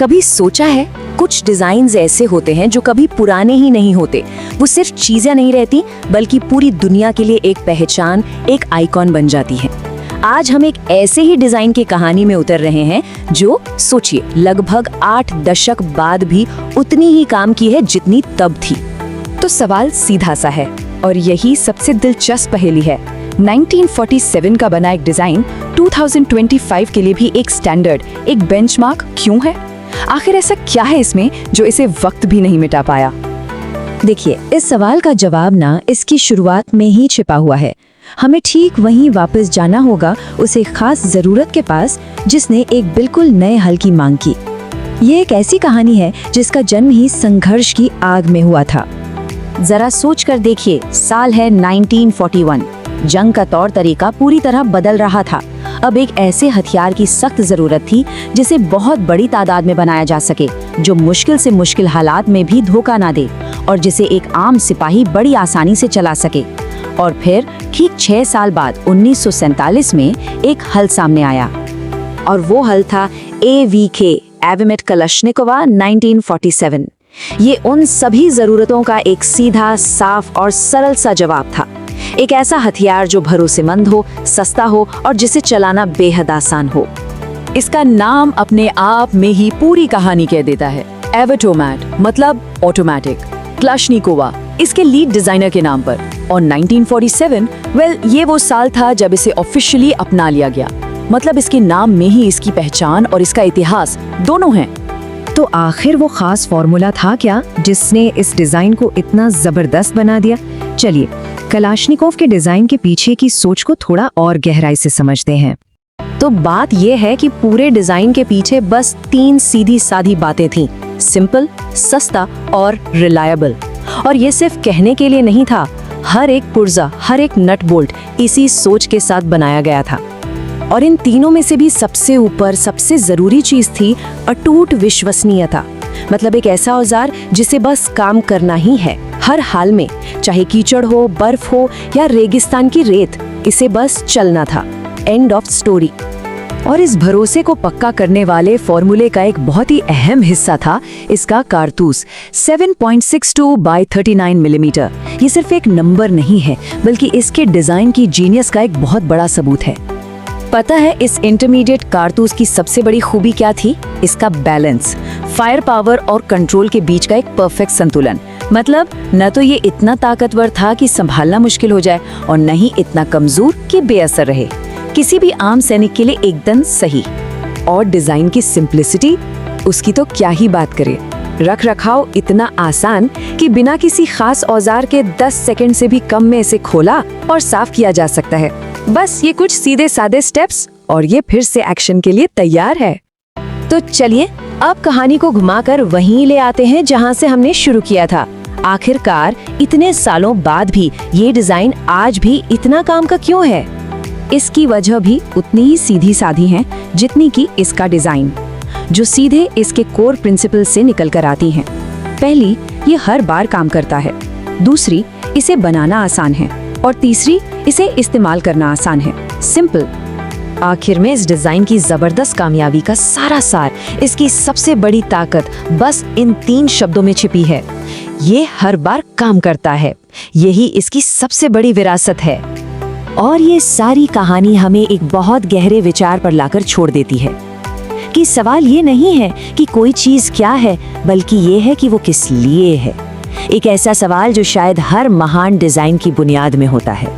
कभी सोचा है, कुछ डिजाइन्स ऐसे होते हैं जो कभी पुराने ही नहीं होते। वो सिर्फ चीजें नहीं रहती, बल्कि पूरी दुनिया के लिए एक पहचान, एक आइकॉन बन जाती है। आज हम एक ऐसे ही डिजाइन की कहानी में उतर रहे हैं जो, सोचिए, लगभग 8 दशक बाद भी उतनी ही काम की है जितनी तब थी। तो सवाल सीधा सा है, और यही सबसे दिलचस्प पहेली है। 1947 का बना एक डिजाइन 2025 के लिए भी एक स्टैंडर्ड, एक बेंचमार्क क्यों है? आखिर ऐसा क्या है इसमें जो इसे वक्त भी नहीं मिटा पाया? देखिए, इस सवाल का जवाब ना इसकी शुरुआत में ही छिपा हुआ है। हमें ठीक वहीं वापस जाना होगा, उस एक खास जरूरत के पास जिसने एक बिल्कुल नए हल की मांग की। ये एक ऐसी कहानी है जिसका जन्म ही संघर्ष की आग में हुआ था। जरा सोच कर देखिए, साल है 1941। जंग का तौर तरीका पूरी तरह बदल रहा था। अब एक ऐसे हथियार की सख्त जरूरत थी जिसे बहुत बड़ी तादाद में बनाया जा सके, जो मुश्किल से मुश्किल हालात में भी धोखा ना दे और जिसे एक आम सिपाही बड़ी आसानी से चला सके। और फिर ठीक 6 साल बाद 1947 में एक हल सामने आया, और वो हल था AVK, एविमेट कलशनिकोवा 1947। ये उन सभी जरूरतों का एक सीधा, साफ और सरल सा जवाब था। एक ऐसा हथियार जो भरोसेमंद हो, सस्ता हो और जिसे चलाना बेहद आसान हो। इसका नाम अपने आप में ही पूरी कहानी कह देता है। एवटोमैट मतलब ऑटोमेटिक, क्लशनिकोवा इसके लीड डिजाइनर के नाम पर, और 1947 ये वो साल था जब इसे ऑफिशियली अपना लिया गया। मतलब इसके नाम में ही इसकी पहचान और इसका इतिहास दोनों हैं। तो आखिर वो खास फॉर्मूला था क्या जिसने इस डिजाइन को इतना जबरदस्त बना दिया? चलिए, कलाशनिकोव के डिजाइन के पीछे की सोच को थोड़ा और गहराई से समझते हैं। तो बात यह है कि पूरे डिजाइन के पीछे बस 3 सीधी साधी बातें थीं: सिंपल, सस्ता और रिलायबल। और ये सिर्फ कहने के लिए नहीं था, हर एक पुर्जा, हर एक नट बोल्ट इसी सोच के साथ बनाया गया था। और इन तीनों में से भी सबसे ऊपर, सबसे जरूरी चीज थी अटूट विश्वसनीयता। मतलब एक ऐसा औजार जिसे बस काम करना ही है, हर हाल में, चाहे कीचड़ हो, बर्फ हो या रेगिस्तान की रेत, इसे बस चलना था। End of story. और इस भरोसे को पक्का करने वाले फॉर्मूले का एक बहुत ही अहम हिस्सा था इसका कारतूस 7.62 by 39 मिलीमीटर। ये सिर्फ एक नंबर नहीं है, बल्कि इसके डिजाइन की जीनियस का एक बहुत बड़ा सबूत है। पता है इस इंटरमीडिएट कारतूस की सबसे बड़ी खूबी क्या थी? इसका बैलेंस, फायर पावर और कंट्रोल के बीच का एक परफेक्ट संतुलन। मतलब न तो ये इतना ताकतवर था कि संभालना मुश्किल हो जाए, और न ही इतना कमजोर कि बेअसर रहे। किसी भी आम सैनिक के लिए एकदम सही। और डिजाइन की सिंप्लिसिटी, उसकी तो क्या ही बात करें। रख रखाव इतना आसान कि बिना किसी खास औजार के 10 सेकंड से भी कम में इसे खोला और साफ किया जा सकता है। बस ये कुछ सीधे सादे स्टेप्स, और ये फिर से एक्शन के लिए तैयार है। तो चलिए अब कहानी को घुमाकर वहीं ले आते हैं जहां से हमने शुरू किया था। आखिरकार इतने सालों बाद भी ये डिजाइन आज भी इतना काम का क्यों है? इसकी वजह भी उतनी ही सीधी साधी है जितनी कि इसका डिजाइन, जो सीधे इसके कोर प्रिंसिपल से निकल कर आती हैं। पहली, ये हर बार काम करता है। दूसरी, इसे बनाना आसान है। और तीसरी, इसे इस्तेमाल करना आसान है। सिंपल। आखिर में इस डिजाइन की जबरदस्त कामयाबी का सारा सार, इसकी सबसे बड़ी ताकत बस इन 3 शब्दों में छिपी है। ये हर बार काम करता है। यही इसकी सबसे बड़ी विरासत है। और ये सारी कहानी हमें एक बहुत गहरे विचार पर लाकर छोड़ देती है कि सवाल ये नहीं है कि कोई चीज क्या है, बल्कि ये है कि वो किस लिए है। एक ऐसा सवाल जो शायद हर महान डिजाइन की बुनियाद में होता है।